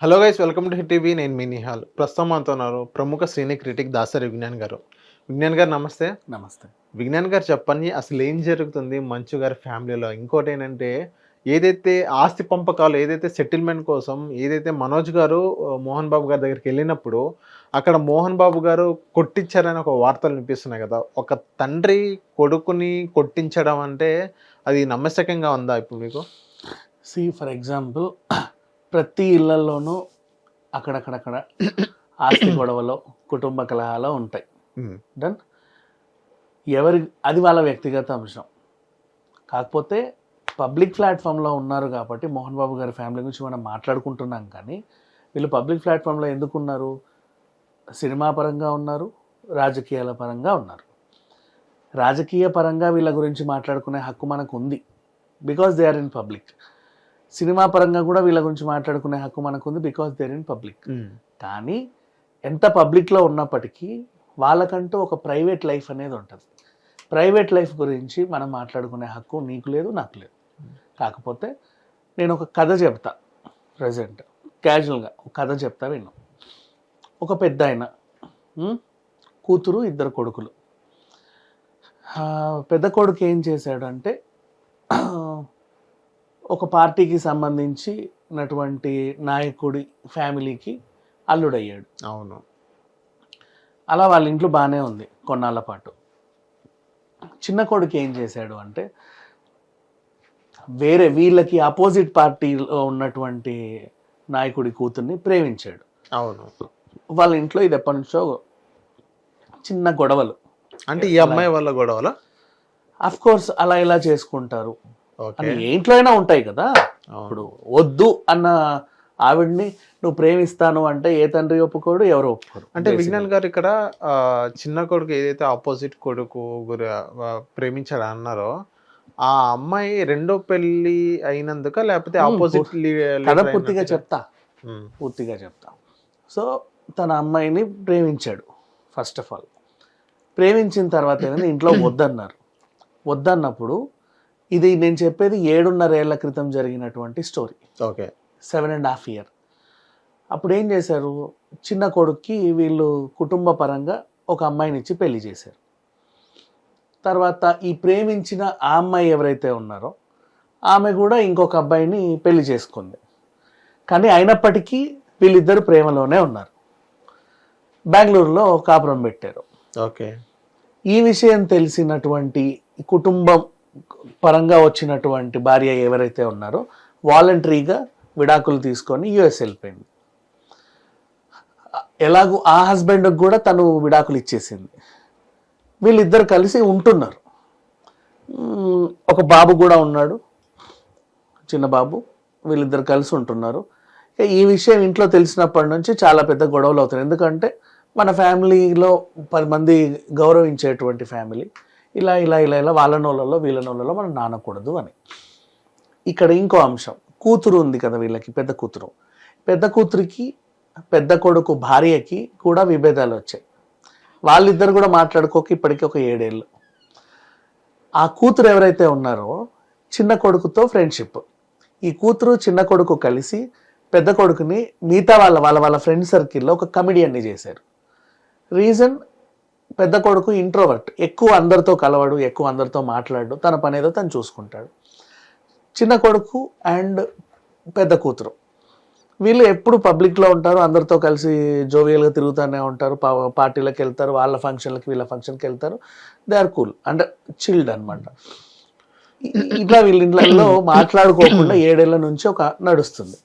Hello guys, welcome to hit TV. నేను మీ నిహాల్. ప్రస్తుతం మనతో ఉన్నారు ప్రముఖ సినీ క్రిటిక్ దాసరి విజ్ఞాన్ గారు. విజ్ఞాన్ గారు నమస్తే. నమస్తే. విజ్ఞాన్ గారు చెప్పండి, అసలు ఏం జరుగుతుంది మంచు గారి ఫ్యామిలీలో? ఇంకోటి ఏంటంటే, ఏదైతే ఆస్తి పంపకాలు, ఏదైతే సెటిల్మెంట్ కోసం ఏదైతే మనోజ్ గారు మోహన్ బాబు గారి దగ్గరికి వెళ్ళినప్పుడు అక్కడ మోహన్ బాబు గారు కొట్టించారని ఒక వార్తలు వినిపిస్తున్నాయి కదా. ఒక తండ్రి కొడుకుని కొట్టించడం అంటే అది నమ్మశకంగా ఉందా ఇప్పుడు మీకు? ఫర్ ఎగ్జాంపుల్ ప్రతి ఇళ్లలోనూ అక్కడక్కడక్కడ ఆస్తి గొడవలు, కుటుంబ కలహాలు ఉంటాయి. డన్. అది వాళ్ళ వ్యక్తిగత అంశం. కాకపోతే పబ్లిక్ ప్లాట్ఫామ్లో ఉన్నారు కాబట్టి మోహన్ బాబు గారి ఫ్యామిలీ గురించి మనం మాట్లాడుకుంటున్నాం. కానీ వీళ్ళు పబ్లిక్ ప్లాట్ఫామ్లో ఎందుకు ఉన్నారు? సినిమా పరంగా ఉన్నారు, రాజకీయాల పరంగా ఉన్నారు. రాజకీయ పరంగా వీళ్ళ గురించి మాట్లాడుకునే హక్కు మనకు ఉంది, because they are in public. Cinema పరంగా కూడా వీళ్ళ గురించి మాట్లాడుకునే హక్కు మనకు ఉంది, because they are in public. కానీ ఎంత పబ్లిక్లో ఉన్నప్పటికీ వాళ్ళకంటూ ఒక ప్రైవేట్ లైఫ్ అనేది ఉంటుంది. ప్రైవేట్ లైఫ్ గురించి మనం మాట్లాడుకునే హక్కు నీకు లేదు, నాకు లేదు. కాకపోతే నేను ఒక కథ చెప్తా. ప్రజెంట్ క్యాజువల్గా ఒక కథ చెప్తా, విను. ఒక పెద్ద ఆయన, కూతురు, ఇద్దరు కొడుకులు. పెద్ద కొడుకు ఏం చేశాడంటే ఒక పార్టీకి సంబంధించినటువంటి నాయకుడి ఫ్యామిలీకి అల్లుడయ్యాడు. అవును. అలా వాళ్ళ ఇంట్లో బాగానే ఉంది కొన్నాళ్ళ పాటు. చిన్న కొడుకు ఏం చేశాడు అంటే వేరే వీళ్ళకి అపోజిట్ పార్టీలో ఉన్నటువంటి నాయకుడి కూతుర్ని ప్రేమించాడు. అవును. వాళ్ళ ఇంట్లో ఇది ఎప్పటి నుంచో చిన్న గొడవలు. అంటే ఈ అమ్మాయి వాళ్ళ గొడవల అఫ్ కోర్స్ అలా ఇలా చేసుకుంటారు. ఓకే. ఏ ఇంట్లో అయినా ఉంటాయి కదా. ఇప్పుడు వద్దు అన్న ఆవిడ్ని నువ్వు ప్రేమిస్తాను అంటే ఏ తండ్రి ఒప్పుకోడు, ఎవరు ఒప్పుకోరు. అంటే విజ్ఞాన్ గారు ఇక్కడ చిన్న కొడుకు ఏదైతే ఆపోజిట్ కొడుకు ప్రేమించాడు అన్నారో, ఆ అమ్మాయి రెండో పెళ్లి అయినందుక లేకపోతే ఆపోజిట్ కథ పూర్తిగా చెప్తా. సో తన అమ్మాయిని ప్రేమించాడు. ఫస్ట్ ఆఫ్ ఆల్ ప్రేమించిన తర్వాత ఏంటంటే ఇంట్లో వద్దన్నప్పుడు ఇది నేను చెప్పేది 7.5 ఏళ్ల క్రితం జరిగినటువంటి స్టోరీ. ఓకే. 7.5 years. అప్పుడు ఏం చేశారు, చిన్న కొడుక్కి వీళ్ళు కుటుంబ పరంగా ఒక అమ్మాయిని ఇచ్చి పెళ్లి చేశారు. తర్వాత ఈ ప్రేమించిన ఆ అమ్మాయి ఎవరైతే ఉన్నారో ఆమె కూడా ఇంకొక అబ్బాయిని పెళ్లి చేసుకుంది. కానీ అయినప్పటికీ వీళ్ళిద్దరు ప్రేమలోనే ఉన్నారు. బెంగళూరులో కాపురం పెట్టారు. ఓకే. ఈ విషయం తెలిసినటువంటి కుటుంబం పరంగా వచ్చినటువంటి భార్య ఎవరైతే ఉన్నారో వాలంటరీగా విడాకులు తీసుకొని యుఎస్ వెళ్ళిపోయింది. ఎలాగూ ఆ హస్బెండ్కి కూడా తను విడాకులు ఇచ్చేసింది. వీళ్ళిద్దరు కలిసి ఉంటున్నారు. ఒక బాబు కూడా ఉన్నాడు, చిన్న బాబు. వీళ్ళిద్దరు కలిసి ఉంటున్నారు. ఈ విషయం ఇంట్లో తెలిసినప్పటి నుంచి చాలా పెద్ద గొడవలు అవుతాయి. ఎందుకంటే మన ఫ్యామిలీలో 10 మంది గౌరవించేటువంటి ఫ్యామిలీ ఇలా ఇలా ఇలా ఇలా వాళ్ళ నోళ్ళలో వీళ్ళ నోళ్ళలో మనం నానకూడదు అని. ఇక్కడ ఇంకో అంశం, కూతురు ఉంది కదా వీళ్ళకి, పెద్ద కూతురికి పెద్ద కొడుకు భార్యకి కూడా విభేదాలు వచ్చాయి. వాళ్ళిద్దరు కూడా మాట్లాడుకోక ఇప్పటికీ ఒక 7 ఏళ్ళు. ఆ కూతురు ఎవరైతే ఉన్నారో చిన్న కొడుకుతో ఫ్రెండ్షిప్. ఈ కూతురు చిన్న కొడుకు కలిసి పెద్ద కొడుకుని మిగతా వాళ్ళ ఫ్రెండ్ సర్కిల్లో ఒక కమిడియన్ని చేశారు. రీజన్, పెద్ద కొడుకు ఇంట్రోవర్ట్, ఎక్కువ అందరితో కలవడు, ఎక్కువ అందరితో మాట్లాడు, తన పని ఏదో తను చూసుకుంటాడు. చిన్న కొడుకు అండ్ పెద్ద కూతురు వీళ్ళు ఎప్పుడు పబ్లిక్లో ఉంటారు, అందరితో కలిసి జోవియల్గా తిరుగుతూనే ఉంటారు, పార్టీలకు వెళ్తారు, వాళ్ళ ఫంక్షన్లకి వీళ్ళ ఫంక్షన్కి వెళ్తారు. దే ఆర్ కూల్ అంటే చిల్డ్ అనమాట. ఇట్లా వీళ్ళ ఇంట్లో మాట్లాడుకోకుండా 7 ఏళ్ల నుంచి ఒక నడుస్తుంది.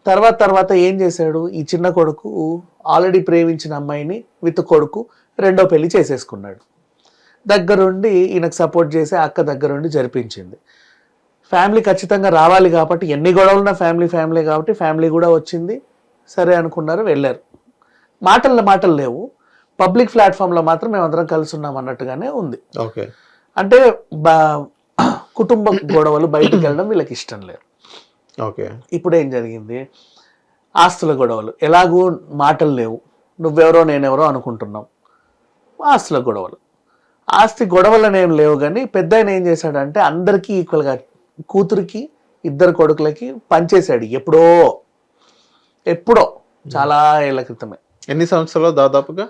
తర్వాత ఏం చేశాడు, ఈ చిన్న కొడుకు ఆల్రెడీ ప్రేమించిన అమ్మాయిని విత్ కొడుకు రెండో పెళ్లి చేసేసుకున్నాడు. దగ్గరుండి ఈయనకు సపోర్ట్ చేసి అక్క దగ్గరుండి జరిపించింది. ఫ్యామిలీ ఖచ్చితంగా రావాలి కాబట్టి, ఎన్ని గొడవలున్నా ఫ్యామిలీ కాబట్టి ఫ్యామిలీ కూడా వచ్చింది. సరే అనుకున్నారు, వెళ్ళారు. మాటలు లేవు. పబ్లిక్ ప్లాట్ఫామ్లో మాత్రం మేమందరం కలిసి ఉన్నాం అన్నట్టుగానే ఉంది. ఓకే. అంటే కుటుంబ గొడవలు బయటికి వెళ్ళడం వీళ్ళకి ఇష్టం లేదు. ఓకే. ఇప్పుడు ఏం జరిగింది, ఆస్తుల గొడవలు. ఎలాగూ మాటలు లేవు, నువ్వెవరో నేనెవరో అనుకుంటున్నాం. ఆస్తుల గొడవలు, ఆస్తి గొడవలు ఏం లేవు. కానీ పెద్ద ఆయన ఏం చేశాడంటే అందరికీ ఈక్వల్గా కూతురికి ఇద్దరు కొడుకులకి పంచేశాడు. ఎప్పుడో ఎప్పుడో చాలా ఏళ్ల క్రితమే. ఎన్ని సంవత్సరాలు దాదాపుగా?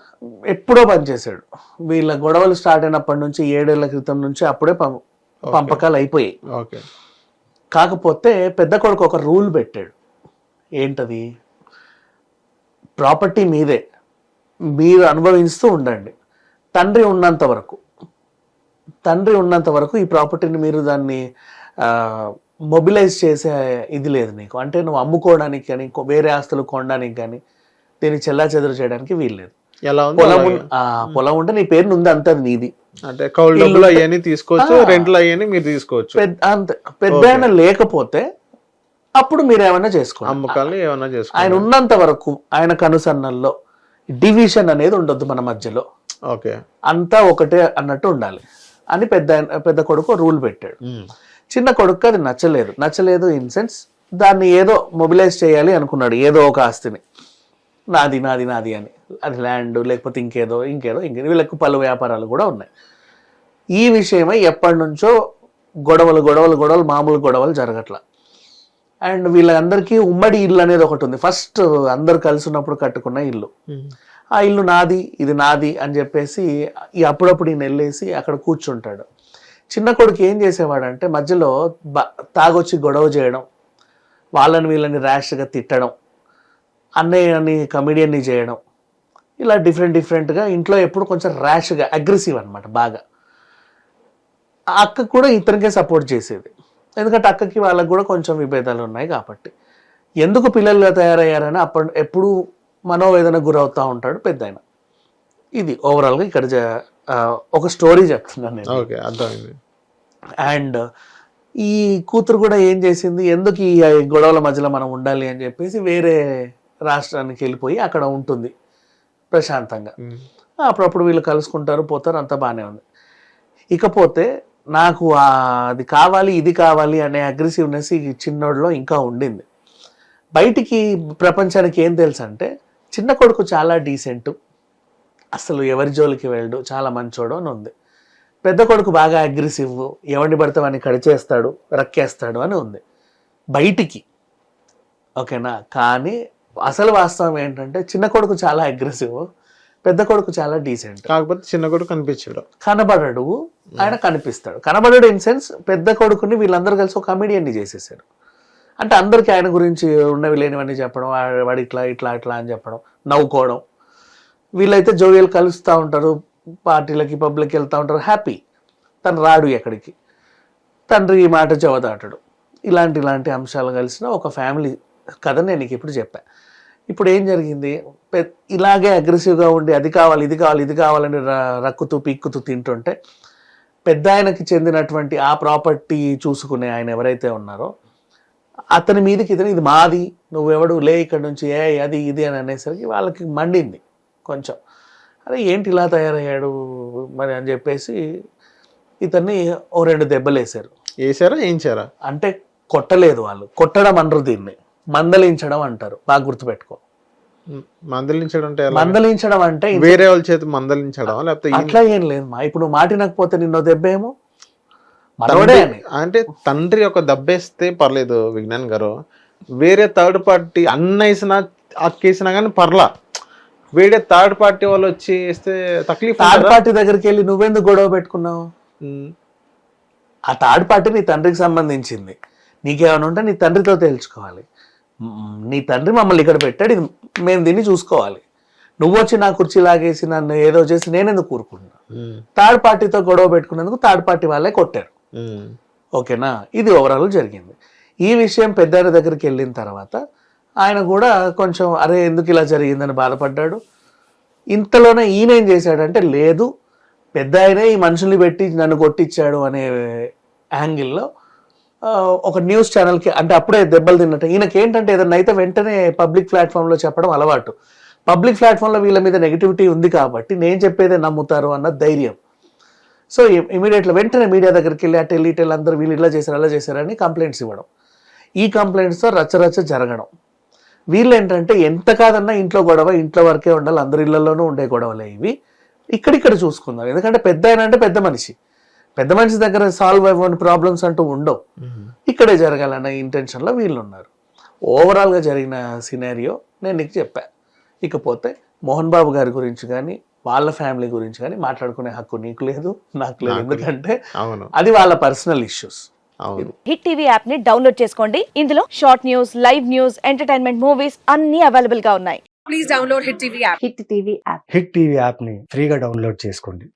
ఎప్పుడో పనిచేశాడు. వీళ్ళ గొడవలు స్టార్ట్ అయినప్పటి నుంచి 7 ఏళ్ల క్రితం నుంచి అప్పుడే పంపకాలు అయిపోయాయి. ఓకే. కాకపోతే పెద్ద కొడుకు ఒక రూల్ పెట్టాడు. ఏంటది? ప్రాపర్టీ మీదే, మీరు అనుభవిస్తూ ఉండండి. తండ్రి ఉన్నంత వరకు ఈ ప్రాపర్టీని మీరు దాన్ని మొబిలైజ్ చేసే ఇది లేదు నీకు. అంటే నువ్వు అమ్ముకోవడానికి కానీ వేరే ఆస్తులు కొనడానికి కానీ దీన్ని చెల్లా చెదరు చేయడానికి వీల్లేదు. ఎలా ఉంది? పొలం ఉంటే నీ పేరు ఉంది, అంతే, నీది. అంటే కౌలు డబ్బులు అయ్యని తీసుకోవచ్చు, రెంట్లు అయ్యని మీరు తీసుకోవచ్చు. అంతే. పెద్ద ఆయన లేకపోతే అప్పుడు మీరు ఏమైనా చేసుకోండి, అమ్మకాలు ఏమైనా చేసుకోండి. ఆయన ఉన్నంత వరకు ఆయన కనుసన్నల్లో డివిజన్ అనేది ఉండొద్దు మన మధ్యలో. ఓకే. అంతా ఒకటే అన్నట్టు ఉండాలి అని పెద్ద కొడుకు రూల్ పెట్టాడు. చిన్న కొడుకు అది నచ్చలేదు ఇన్ సెన్స్ దాన్ని ఏదో మొబిలైజ్ చేయాలి అనుకున్నాడు, ఏదో ఒక ఆస్తిని. నాది అని, అది ల్యాండ్ లేకపోతే ఇంకేదో వీళ్ళకు పలు వ్యాపారాలు కూడా ఉన్నాయి. ఈ విషయమై ఎప్పటి నుంచో గొడవలు మామూలు గొడవలు జరగట్లా. అండ్ వీళ్ళందరికీ ఉమ్మడి ఇల్లు అనేది ఒకటి ఉంది. ఫస్ట్ అందరు కలిసి ఉన్నప్పుడు కట్టుకున్న ఇల్లు. ఆ ఇల్లు నాది, ఇది నాది అని చెప్పేసి అప్పుడప్పుడు ఈయన వెళ్ళేసి అక్కడ కూర్చుంటాడు. చిన్న కొడుకు ఏం చేసేవాడంటే మధ్యలో తాగొచ్చి గొడవ చేయడం, వాళ్ళని వీళ్ళని ర్యాష్గా తిట్టడం, అన్నయ్యని కమిడియన్ని చేయడం, ఇలా డిఫరెంట్గా ఇంట్లో ఎప్పుడు కొంచెం ర్యాష్గా అగ్రెసివ్ అనమాట బాగా. ఆ అక్క కూడా ఇతనికే సపోర్ట్ చేసేది, ఎందుకంటే అక్కకి వాళ్ళకి కూడా కొంచెం విభేదాలు ఉన్నాయి కాబట్టి. ఎందుకు పిల్లలుగా తయారయ్యారని ఎప్పుడు మనోవేదన గురవుతూ ఉంటాడు పెద్ద ఆయన. ఇది ఓవరాల్గా ఇక్కడ ఒక స్టోరీ చెప్తున్నాను నేను. ఓకే, అర్థమైంది. అండ్ ఈ కూతురు కూడా ఏం చేసింది, ఎందుకు ఈ గొడవల మధ్యలో మనం ఉండాలి అని చెప్పేసి వేరే రాష్ట్రానికి వెళ్ళిపోయి అక్కడ ఉంటుంది ప్రశాంతంగా. అప్పుడప్పుడు వీళ్ళు కలుసుకుంటారు, పోతారు, అంతా బాగానే ఉంది. ఇకపోతే నాకు అది కావాలి ఇది కావాలి అనే అగ్రెసివ్నెస్ ఈ చిన్నోడిలో ఇంకా ఉండింది. బయటికి ప్రపంచానికి ఏం తెలుసు అంటే చిన్న కొడుకు చాలా డీసెంట్, అసలు ఎవరి జోలికి వెళ్ళడు, చాలా మంచోడు అని ఉంది. పెద్ద కొడుకు బాగా అగ్రెసివ్, ఎవరిని పడితే వాడిని కడిచేస్తాడు, రక్కేస్తాడు అని ఉంది బయటికి. ఓకేనా? కానీ అసలు వాస్తవం ఏంటంటే చిన్న కొడుకు చాలా అగ్రెసివ్, పెద్ద కొడుకు చాలా డీసెంట్. కాకపోతే చిన్న కొడుకు కనబడడు, ఆయన కనిపిస్తాడు. కనబడడు ఇన్ సెన్స్ పెద్ద కొడుకుని వీళ్ళందరూ కలిసి ఒక కమెడియన్ని చేసేసారు. అంటే అందరికీ ఆయన గురించి ఉన్నవి లేనివన్నీ చెప్పడం, వాడు ఇట్లా అని చెప్పడం, నవ్వుకోవడం. వీళ్ళైతే జోవియల్ కలుస్తూ ఉంటారు, పార్టీలకి పబ్లిక్కి వెళ్తూ ఉంటారు, హ్యాపీ. తను రాడు ఎక్కడికి, తండ్రి ఈ మాట చెవదాటడు. ఇలాంటి అంశాలు కలిసిన ఒక ఫ్యామిలీ కథ నేను నీకు ఇప్పుడు చెప్పా. ఇప్పుడు ఏం జరిగింది, ఇలాగే అగ్రెసివ్గా ఉండి అది కావాలి ఇది కావాలని రక్కుతూ పీక్కుతూ తింటుంటే పెద్ద ఆయనకి చెందినటువంటి ఆ ప్రాపర్టీ చూసుకునే ఆయన ఎవరైతే ఉన్నారో అతని మీదకి ఇది మాది, నువ్వెవడు లే ఇక్కడ నుంచి, అది ఇది అని అనేసరికి వాళ్ళకి మండింది కొంచెం. అరే ఏంటి ఇలా తయారయ్యాడు మరి అని చెప్పేసి ఇతన్ని 2 దెబ్బలు వేసారా? అంటే కొట్టలేదు వాళ్ళు, కొట్టడం అనరు, దీన్ని మందలించడం అంటారు. బాగా గుర్తుపెట్టుకో. మందలించడం అంటే వేరే వాళ్ళ చేతి మందలించడం, లేకపోతే అట్లా ఏం లేదు మా. ఇప్పుడు మాటినకపోతే నిన్నో దెబ్బేమో అంటే తండ్రి ఒక దెబ్బేస్తే పర్లేదు విజ్ఞాన్ గారు, వేరే థర్డ్ పార్టీ అన్నేసినా అక్కేసినా కానీ పర్లా, వేరే థర్డ్ పార్టీ వాళ్ళు వచ్చి వేస్తే తక్లీఫ్. థర్డ్ పార్టీ దగ్గరికి వెళ్ళి నువ్వెందుకు గొడవ పెట్టుకున్నావు? ఆ థర్డ్ పార్టీ నీ తండ్రికి సంబంధించింది, నీకేమైనా ఉంటే నీ తండ్రితో తేల్చుకోవాలి. నీ తండ్రి మమ్మల్ని ఇక్కడ పెట్టాడు, మేము దీన్ని చూసుకోవాలి. నువ్వు వచ్చి నా కుర్చీ లాగేసి నన్ను ఏదో చేసి నేనెందుకు కూరుకున్నా? థర్డ్ పార్టీతో గొడవ పెట్టుకున్నందుకు థర్డ్ పార్టీ వాళ్ళే కొట్టారు. ఓకేనా? ఇది ఓవరాల్ జరిగింది. ఈ విషయం పెద్ద దగ్గరికి వెళ్ళిన తర్వాత ఆయన కూడా కొంచెం అరే ఎందుకు ఇలా జరిగిందని బాధపడ్డాడు. ఇంతలోనే ఈయన ఏం చేశాడంటే, లేదు పెద్ద ఆయనే ఈ మనుషుల్ని పెట్టి నన్ను కొట్టించాడు అనే యాంగిల్లో ఒక న్యూస్ ఛానల్కి, అంటే అప్పుడే దెబ్బలు తిన్నట్టు ఈయనకి ఏంటంటే ఏదన్నా అయితే వెంటనే పబ్లిక్ ప్లాట్ఫామ్లో చెప్పడం అలవాటు. పబ్లిక్ ప్లాట్ఫామ్లో వీళ్ళ మీద నెగిటివిటీ ఉంది కాబట్టి నేను చెప్పేదే నమ్ముతారు అన్న ధైర్యం. సో ఇమీడియట్గా వెంటనే మీడియా దగ్గరికి వెళ్ళి అటు అందరూ వీళ్ళు ఇలా చేశారు అలా చేశారని కంప్లైంట్స్ ఇవ్వడం. ఈ కంప్లైంట్స్తో రచ్చరచ్చ జరగడం. వీళ్ళు ఏంటంటే ఎంత కాదన్నా ఇంట్లో గొడవ ఇంట్లో వరకే ఉండాలి, అందరి ఇళ్లలోనూ ఉండే గొడవలే ఇవి, ఇక్కడిక్కడ చూసుకుందాం. ఎందుకంటే పెద్ద ఆయన అంటే పెద్ద మనిషి దగ్గర సాల్వ్ అవ్వని ప్రాబ్లమ్స్ అంటూ ఉండవు, ఇక్కడే జరగాలన్న ఇంటెన్షన్లో వీళ్ళు ఉన్నారు. ఓవరాల్గా జరిగిన సినారియో నేను నీకు చెప్పా. ఇకపోతే మోహన్ బాబు గారి గురించి కానీ వాళ్ళ ఫ్యామిలీ గురించి కానీ మాట్లాడుకునే హక్కు నీకు లేదు, నాకు లేదు. ఎందుకంటే అవును, అది వాళ్ళ పర్సనల్ ఇష్యూస్. అవును. హిట్ టీవీ యాప్ ని డౌన్లోడ్ చేసుకోండి. ఇందులో short news, live news, entertainment movies అన్ని అవైలబుల్ గా ఉన్నాయి. హిట్ టీవీ యాప్ని ఫ్రీగా డౌన్లోడ్ చేసుకోండి.